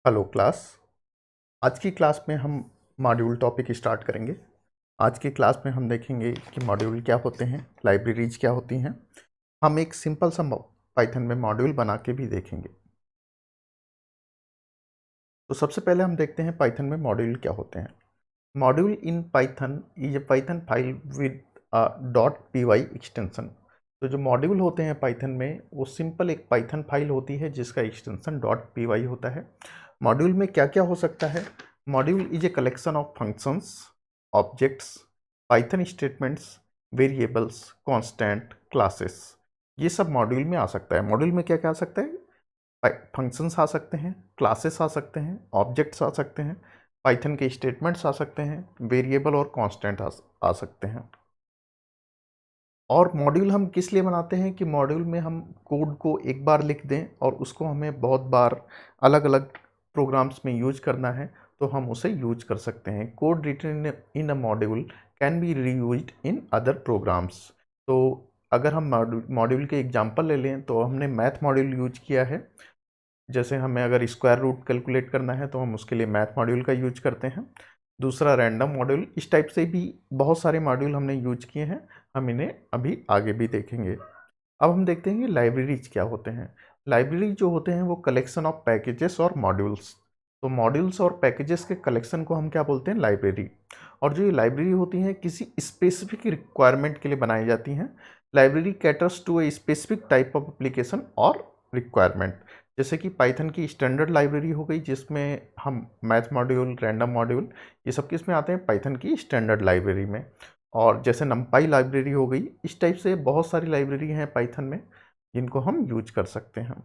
Hello class. आज की class में हम मॉड्यूल टॉपिक स्टार्ट करेंगे। आज की क्लास में हम देखेंगे कि मॉड्यूल क्या होते हैं, लाइब्रेरीज क्या होती हैं। हम एक सिंपल सा पाइथन में मॉड्यूल बना के भी देखेंगे। तो सबसे पहले हम देखते हैं पाइथन में मॉड्यूल क्या होते हैं। Module in Python is a Python file with .py extension. तो जो मॉड्यूल होते हैं पाइथन में वो सिंपल एक पाइथन फाइल होती है जिसका एक्सटेंशन .py होता है। मॉड्यूल में क्या क्या हो सकता है? Module is a collection of functions, objects, Python statements, variables, constant, classes. ये सब मॉड्यूल में आ सकता है। मॉड्यूल में क्या क्या आ सकता है? फंक्शंस आ सकते हैं, क्लासेस आ सकते हैं, ऑब्जेक्ट्स आ सकते हैं, पाइथन के स्टेटमेंट्स आ सकते हैं, वेरिएबल और कांस्टेंट आ सकते हैं। और मॉड्यूल हम किस लिए बनाते हैं कि मॉड्यूल में हम कोड को एक बार लिख दें और उसको हमें बहुत बार अलग अलग प्रोग्राम्स में यूज करना है तो हम उसे यूज कर सकते हैं। Code written in a module can be reused in other programs. तो अगर हम मॉड्यूल के एग्जांपल ले लें तो हमने मैथ मॉड्यूल यूज किया है। जैसे हमें अगर स्क्वायर रूट कैलकुलेट करना है तो हम उसके लिए मैथ मॉड्यूल का यूज करते हैं। दूसरा रैंडम मॉड्यूल। इस टाइप से भी बहुत सारे मॉड्यूल हमने यूज किए हैं, हम इन्हें अभी आगे भी देखेंगे। अब हम देखते हैं कि लाइब्रेरीज क्या होते हैं। लाइब्रेरी जो होते हैं वो कलेक्शन ऑफ पैकेजेस और मॉड्यूल्स। तो मॉड्यूल्स और पैकेजेस के कलेक्शन को हम क्या बोलते हैं? लाइब्रेरी। और जो ये लाइब्रेरी होती हैं किसी स्पेसिफिक रिक्वायरमेंट के लिए बनाई जाती हैं। Library caters to a specific type of application और रिक्वायरमेंट। जैसे कि पाइथन की स्टैंडर्ड लाइब्रेरी हो गई जिसमें हम मैथ मॉड्यूल, रैंडम मॉड्यूल, ये सब किस में आते हैं? पाइथन की स्टैंडर्ड लाइब्रेरी में। और जैसे नमपाई लाइब्रेरी हो गई, इस टाइप से बहुत सारी लाइब्रेरी हैं पाइथन में जिनको हम यूज कर सकते हैं।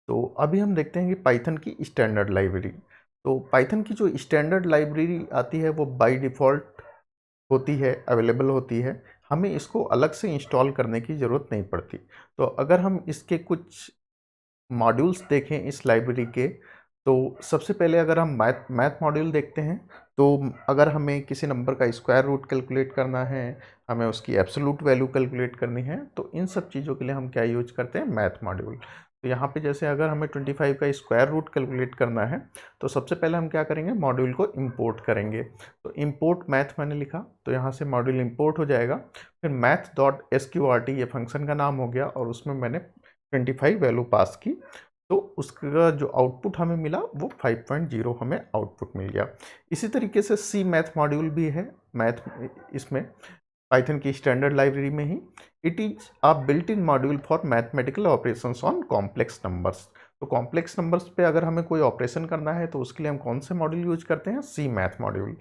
तो अभी हम देखते हैं कि पाइथन की स्टैंडर्ड लाइब्रेरी। तो पाइथन की जो स्टैंडर्ड लाइब्रेरी आती है वो बाय डिफ़ॉल्ट होती है, अवेलेबल होती है। हमें इसको अलग से इंस्टॉल करने की ज़रूरत नहीं पड़ती। तो अगर हम इसके कुछ मॉड्यूल्स देखें इस लाइब्रेरी के, तो सबसे पहले अगर हम मैथ मॉड्यूल देखते हैं तो अगर हमें किसी नंबर का स्क्वायर रूट कैलकुलेट करना है, हमें उसकी एब्सोल्यूट वैल्यू कैलकुलेट करनी है, तो इन सब चीज़ों के लिए हम क्या यूज करते हैं? Math module. तो यहाँ पे जैसे अगर हमें 25 का स्क्वायर रूट कैलकुलेट करना है तो सबसे पहले हम क्या करेंगे? मॉड्यूल को इंपोर्ट करेंगे। तो इंपोर्ट मैथ मैंने लिखा तो यहाँ से मॉड्यूल इंपोर्ट हो जाएगा। फिर math.sqrt ये फंक्शन का नाम हो गया और उसमें मैंने 25 वैल्यू पास की। तो उसका जो आउटपुट हमें मिला वो 5.0 हमें आउटपुट मिल गया। इसी तरीके से सी मैथ मॉड्यूल भी है मैथ इसमें पाइथन की स्टैंडर्ड लाइब्रेरी में ही। It is a built in module for mathematical operations on complex numbers. तो कॉम्प्लेक्स नंबर्स पे अगर हमें कोई ऑपरेशन करना है तो उसके लिए हम कौन से मॉड्यूल यूज करते हैं? सी मैथ मॉड्यूल।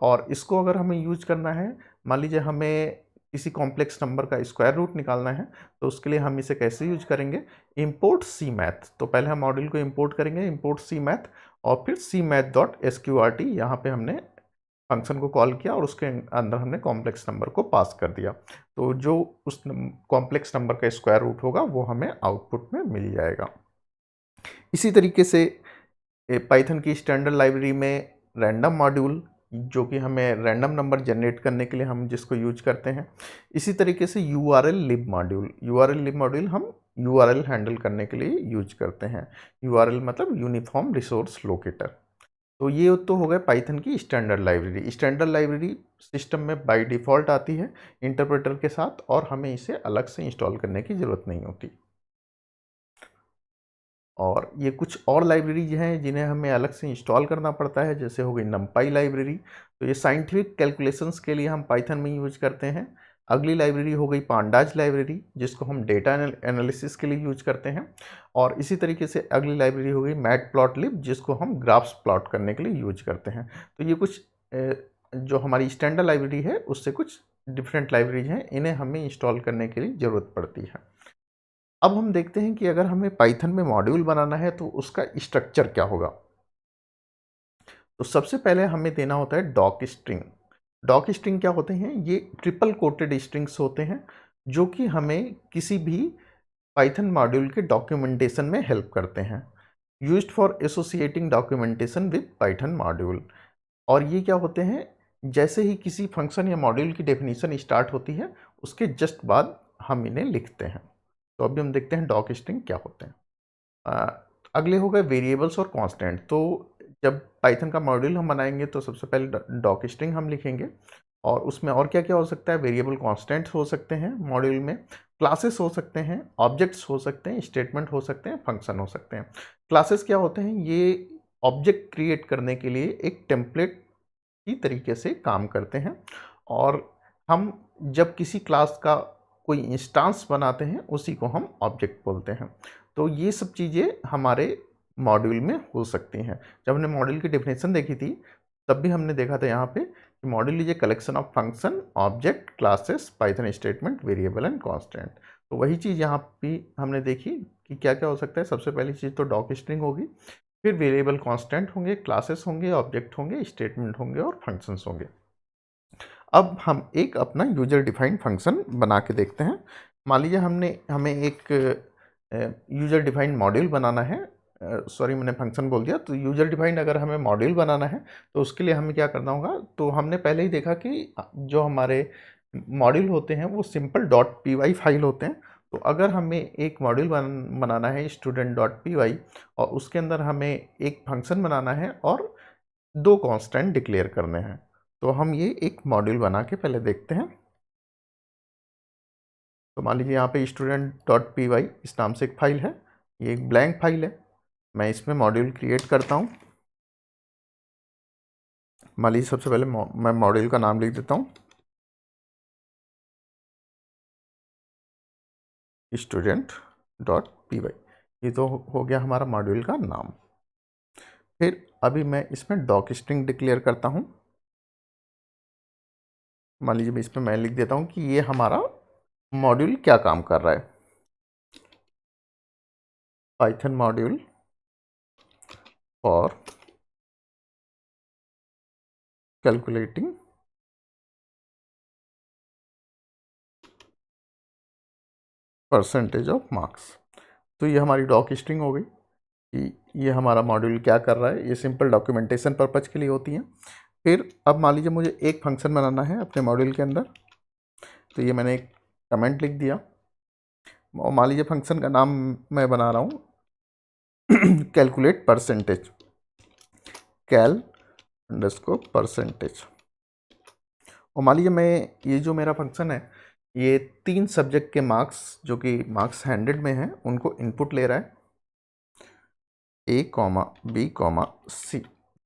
और इसको अगर हमें यूज करना है, मान लीजिए हमें किसी कॉम्प्लेक्स नंबर का स्क्वायर रूट निकालना है, तो उसके लिए हम इसे कैसे यूज करेंगे? इंपोर्ट सी मैथ। तो पहले हम मॉड्यूल को इंपोर्ट करेंगे, इंपोर्ट सी मैथ, और फिर सी मैथ डॉट एसक्यूआरटी यहाँ पे हमने फंक्शन को कॉल किया और उसके अंदर हमने कॉम्प्लेक्स नंबर को पास कर दिया। तो जो उस कॉम्प्लेक्स नंबर का स्क्वायर रूट होगा वो हमें आउटपुट में मिल जाएगा। इसी तरीके से पाइथन की स्टैंडर्ड लाइब्रेरी में रैंडम मॉड्यूल, जो कि हमें रैंडम नंबर जनरेट करने के लिए हम जिसको यूज करते हैं। इसी तरीके से यूआरएल लिब मॉड्यूल, यूआरएल लिब मॉड्यूल हम यूआरएल हैंडल करने के लिए यूज करते हैं। यूआरएल मतलब यूनिफॉर्म रिसोर्स लोकेटर। तो ये तो हो गए पाइथन की standard library. Standard library system में बाय डिफ़ॉल्ट आती है इंटरप्रेटर के साथ और हमें इसे अलग से इंस्टॉल करने की ज़रूरत नहीं होती। और ये कुछ और लाइब्रेरीज हैं जिन्हें हमें अलग से इंस्टॉल करना पड़ता है, जैसे हो गई नमपाई लाइब्रेरी। तो ये साइंटिफिक कैलकुलेशंस के लिए हम पाइथन में यूज करते हैं। अगली लाइब्रेरी हो गई पांडाज लाइब्रेरी जिसको हम डेटा एनालिसिस के लिए यूज करते हैं। और इसी तरीके से अगली लाइब्रेरी हो गई मैटप्लॉटलिब जिसको हम ग्राफ्स प्लॉट करने के लिए यूज करते हैं। तो ये कुछ जो हमारी स्टैंडर्ड लाइब्रेरी है उससे कुछ डिफरेंट लाइब्रेरीज हैं, इन्हें हमें इंस्टॉल करने के लिए ज़रूरत पड़ती है। अब हम देखते हैं कि अगर हमें पाइथन में मॉड्यूल बनाना है तो उसका स्ट्रक्चर क्या होगा। तो सबसे पहले हमें देना होता है डॉक स्ट्रिंग। डॉक स्ट्रिंग क्या होते हैं? ये ट्रिपल कोटेड स्ट्रिंग्स होते हैं जो कि हमें किसी भी पाइथन मॉड्यूल के डॉक्यूमेंटेशन में हेल्प करते हैं। Used for associating documentation with Python module. और ये क्या होते हैं? जैसे ही किसी फंक्शन या मॉड्यूल की डेफिनेशन स्टार्ट होती है उसके जस्ट बाद हम इन्हें लिखते हैं। तो अभी हम देखते हैं डॉक स्ट्रिंग क्या होते हैं। अगले हो गए वेरिएबल्स और कांस्टेंट। तो जब पाइथन का मॉड्यूल हम बनाएंगे तो सबसे पहले डॉक स्ट्रिंग हम लिखेंगे, और उसमें और क्या क्या हो सकता है, वेरिएबल कांस्टेंट्स हो सकते हैं मॉड्यूल में, क्लासेस हो सकते हैं, ऑब्जेक्ट्स हो सकते हैं, स्टेटमेंट हो सकते हैं, फंक्शन हो सकते हैं। क्लासेस क्या होते हैं, ये ऑब्जेक्ट क्रिएट करने के लिए एक टेम्पलेट की तरीके से काम करते हैं, और हम जब किसी क्लास का कोई इंस्टांस बनाते हैं उसी को हम ऑब्जेक्ट बोलते हैं। तो ये सब चीज़ें हमारे मॉड्यूल में हो सकती हैं। जब हमने मॉड्यूल की डेफिनेशन देखी थी तब भी हमने देखा था यहाँ पे कि module is a collection of function, object, classes, Python statement, variable and constant. तो वही चीज़ यहाँ भी हमने देखी कि क्या क्या हो सकता है। सबसे पहली चीज़ तो डॉक स्ट्रिंग होगी, फिर वेरिएबल कांस्टेंट होंगे, क्लासेस होंगे, ऑब्जेक्ट होंगे, स्टेटमेंट होंगे और फंक्शंस होंगे। अब हम एक अपना यूजर डिफाइंड फंक्शन बना के देखते हैं। मान लीजिए हमें एक यूजर डिफाइंड मॉड्यूल बनाना है, सॉरी मैंने फंक्शन बोल दिया। तो यूजर डिफाइंड अगर हमें मॉड्यूल बनाना है तो उसके लिए हमें क्या करना होगा, तो हमने पहले ही देखा कि जो हमारे मॉड्यूल होते हैं वो सिंपल .py फाइल होते हैं। तो अगर हमें एक मॉड्यूल बनाना है student.py, और उसके अंदर हमें एक फंक्शन बनाना है और दो कांस्टेंट डिक्लेयर करने हैं, तो हम ये एक मॉड्यूल बना के पहले देखते हैं। तो मान लीजिए यहाँ पे student.py इस नाम से एक फाइल है, ये एक ब्लैंक फाइल है। मैं इसमें मॉड्यूल क्रिएट करता हूँ। मान लीजिए सबसे पहले मैं मॉड्यूल का नाम लिख देता हूँ student.py। ये तो हो गया हमारा मॉड्यूल का नाम। फिर अभी मैं इसमें डॉक स्ट्रिंग डिक्लेयर करता हूँ। मान लीजिए इसमें मैं लिख देता हूँ कि ये हमारा मॉड्यूल क्या काम कर रहा है, Python module for calculating percentage of marks. तो ये हमारी डॉक स्ट्रिंग हो गई कि ये हमारा मॉड्यूल क्या कर रहा है। ये सिंपल डॉक्यूमेंटेशन पर्पज के लिए होती हैं। फिर अब मान लीजिए मुझे एक फंक्शन बनाना है अपने मॉड्यूल के अंदर, तो ये मैंने एक कमेंट लिख दिया, और मान लीजिए फंक्शन का नाम मैं बना रहा हूँ कैलकुलेट परसेंटेज, कैल अंडरस्कोर परसेंटेज। और मान लीजिए मैं ये जो मेरा फंक्शन है ये 3 सब्जेक्ट के मार्क्स जो कि मार्क्स 100 में हैं उनको इनपुट ले रहा है, A, B, C।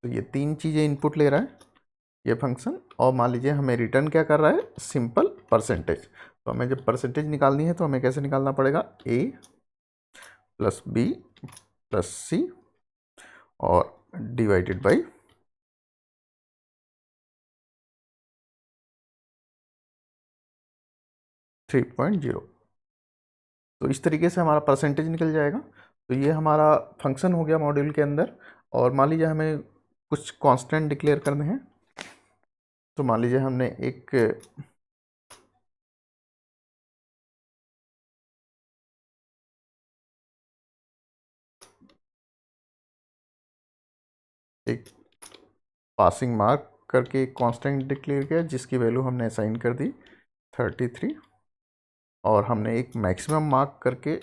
तो ये 3 चीज़ें इनपुट ले रहा है ये फंक्शन। और मान लीजिए हमें रिटर्न क्या कर रहा है, सिंपल परसेंटेज। तो हमें जब परसेंटेज निकालनी है तो हमें कैसे निकालना पड़ेगा, A plus B plus C और डिवाइडेड बाई 3.0। तो इस तरीके से हमारा परसेंटेज निकल जाएगा। तो ये हमारा फंक्शन हो गया मॉड्यूल के अंदर। और मान लीजिए हमें कुछ कांस्टेंट डिक्लेयर करने हैं। तो मान लीजिए हमने एक पासिंग मार्क करके एक कांस्टेंट डिक्लेयर किया जिसकी वैल्यू हमने असाइन कर दी 33, और हमने एक मैक्सिमम मार्क करके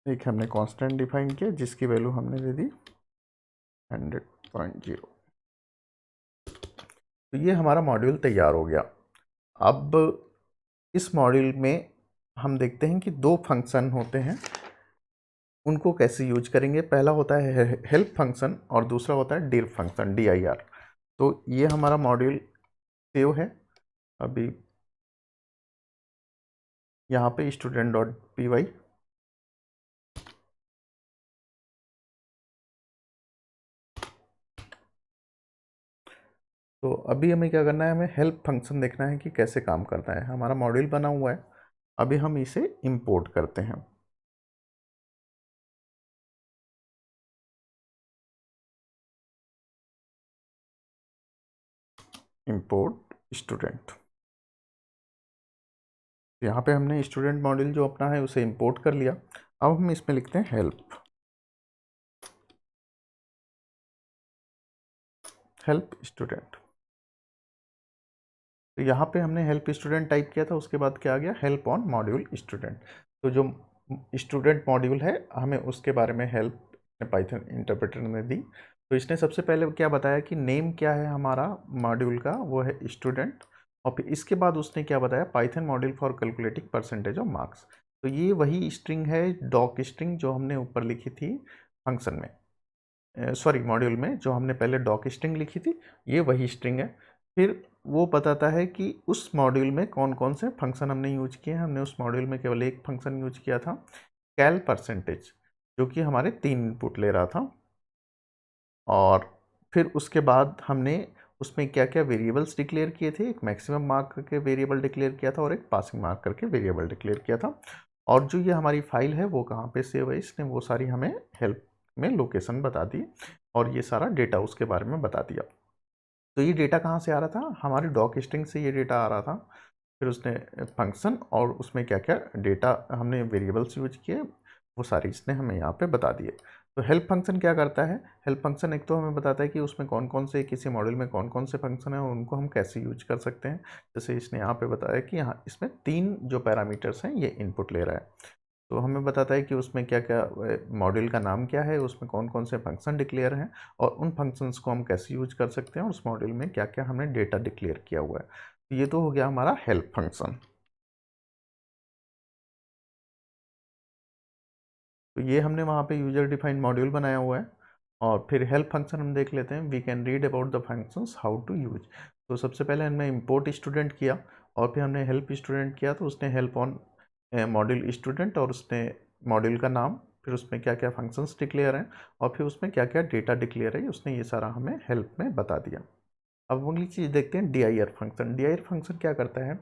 एक हमने कांस्टेंट डिफाइन किया जिसकी वैल्यू हमने दे दी 100.0। तो ये हमारा मॉड्यूल तैयार हो गया। अब इस मॉड्यूल में हम देखते हैं कि दो फंक्शन होते हैं, उनको कैसे यूज करेंगे। पहला होता है हेल्प फंक्शन और दूसरा होता है dir फंक्शन, dir। तो ये हमारा मॉड्यूल सेव है अभी यहाँ पे student.py। तो अभी हमें क्या करना है, हमें हेल्प फंक्शन देखना है कि कैसे काम करता है। हमारा मॉड्यूल बना हुआ है, अभी हम इसे इंपोर्ट करते हैं। Import student. यहाँ पे हमने स्टूडेंट मॉड्यूल जो अपना है उसे इंपोर्ट कर लिया। अब हम इसमें लिखते हैं हेल्प। Help student. तो यहाँ पे हमने हेल्प स्टूडेंट टाइप किया था, उसके बाद क्या आ गया, हेल्प ऑन मॉड्यूल स्टूडेंट। तो जो स्टूडेंट मॉड्यूल है हमें उसके बारे में हेल्प पाइथन इंटरप्रेटर ने दी। तो इसने सबसे पहले क्या बताया कि नेम क्या है हमारा मॉड्यूल का, वो है स्टूडेंट। और फिर इसके बाद उसने क्या बताया, Python module for calculating percentage of marks. तो ये वही स्ट्रिंग है, डॉक स्ट्रिंग, जो हमने ऊपर लिखी थी फंक्शन में, सॉरी मॉड्यूल में, जो हमने पहले डॉक स्ट्रिंग लिखी थी, ये वही स्ट्रिंग है। फिर वो बताता है कि उस मॉड्यूल में कौन कौन से फंक्शन हमने यूज किए हैं। हमने उस मॉड्यूल में केवल एक फंक्शन यूज किया था, कैल परसेंटेज, जो कि हमारे 3 इनपुट ले रहा था। और फिर उसके बाद हमने उसमें क्या क्या वेरिएबल्स डिक्लेयर किए थे, एक मैक्सिमम मार्क करके वेरिएबल डिक्लेयर किया था और एक पासिंग मार्क करके वेरिएबल डिक्लेयर किया था। और जो ये हमारी फाइल है वो कहाँ पे सेव है, इसने वो सारी हमें हेल्प में लोकेशन बता दी और ये सारा डेटा उसके बारे में बता दिया। तो ये डेटा कहाँ से आ रहा था, हमारे डॉक स्ट्रिंग से ये डेटा आ रहा था। फिर उसने फंक्शन और उसमें क्या क्या डेटा हमने वेरिएबल्स यूज किए, वो सारी इसने हमें यहाँ पे बता दिए। तो हेल्प फंक्शन क्या करता है, हेल्प फंक्शन एक तो हमें बताता है कि उसमें कौन कौन से, किसी मॉड्यूल में कौन कौन से फंक्शन है और उनको हम कैसे यूज कर सकते हैं। जैसे इसने यहाँ पे बताया कि यहाँ इसमें 3 जो पैरामीटर्स हैं ये इनपुट ले रहा है। तो हमें बताता है कि उसमें क्या क्या, मॉड्यूल का नाम क्या है, उसमें कौन कौन से फंक्शन डिक्लेयर हैं और उन फंक्शंस को हम कैसे यूज कर सकते हैं, और उस मॉड्यूल में क्या क्या हमने डेटा डिक्लेयर किया हुआ है। तो ये तो हो गया हमारा हेल्प फंक्शन। तो ये हमने वहाँ पे यूजर डिफाइंड मॉड्यूल बनाया हुआ है। और फिर हेल्प फंक्शन हम देख लेते हैं, we can read about the functions how to use. तो सबसे पहले हमने इंपोर्ट स्टूडेंट किया और फिर हमने हेल्प स्टूडेंट किया, तो उसने हेल्प ऑन मॉड्यूल स्टूडेंट और उसने मॉड्यूल का नाम, फिर उसमें क्या क्या फंक्शंस डिक्लेयर हैं और फिर उसमें क्या क्या डेटा डिक्लेयर है, उसने ये सारा हमें हेल्प में बता दिया। अब अगली चीज़ देखते हैं, dir फंक्शन। dir फंक्शन क्या करता है,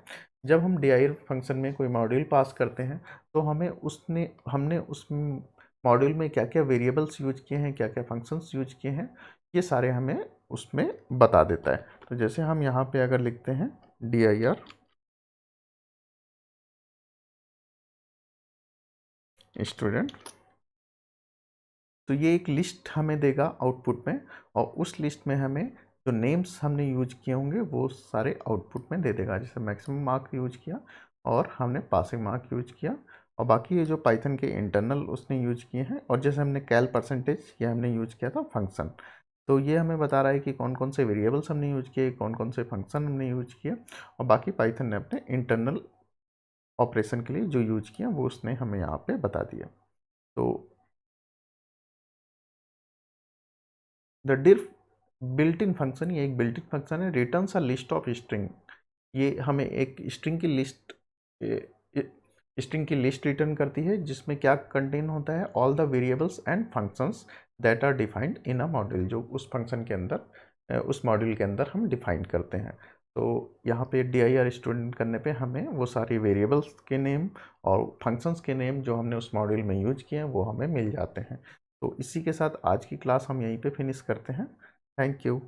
जब हम dir फंक्शन में कोई मॉड्यूल पास करते हैं तो हमें उसने हमने उस मॉड्यूल में क्या क्या वेरिएबल्स यूज किए हैं, क्या क्या फंक्शंस यूज किए हैं, ये सारे हमें उसमें बता देता है। तो जैसे हम यहाँ पे अगर लिखते हैं dir स्टूडेंट, तो ये एक लिस्ट हमें देगा आउटपुट में, और उस लिस्ट में हमें जो नेम्स हमने यूज किए होंगे वो सारे आउटपुट में दे देगा। जैसे मैक्सिमम मार्क यूज किया और हमने पासिंग मार्क यूज किया, और बाकी ये जो पाइथन के इंटरनल उसने यूज किए हैं, और जैसे हमने कैल परसेंटेज ये हमने यूज किया था फंक्शन। तो ये हमें बता रहा है कि कौन कौन से वेरिएबल्स हमने यूज किए, कौन कौन से फंक्शन हमने यूज किए, और बाकी पाइथन ने अपने इंटरनल ऑपरेशन के लिए जो यूज किया वो उसने हमें यहाँ पे बता दिया। तो the Dir built in function, ये एक बिल्ट इन फंक्शन है, returns a list of string. ये हमें एक स्ट्रिंग की लिस्ट रिटर्न करती है जिसमें क्या कंटेन होता है, all the variables and functions that are defined in a module, जो उस फंक्शन के अंदर, उस मॉड्यूल के अंदर हम डिफाइन करते हैं। तो यहाँ पे dir स्टूडेंट करने पे हमें वो सारी वेरिएबल्स के नेम और फंक्शंस के नेम जो हमने उस मॉड्यूल में यूज किए हैं वो हमें मिल जाते हैं। तो इसी के साथ आज की क्लास हम यहीं पे फिनिश करते हैं। Thank you.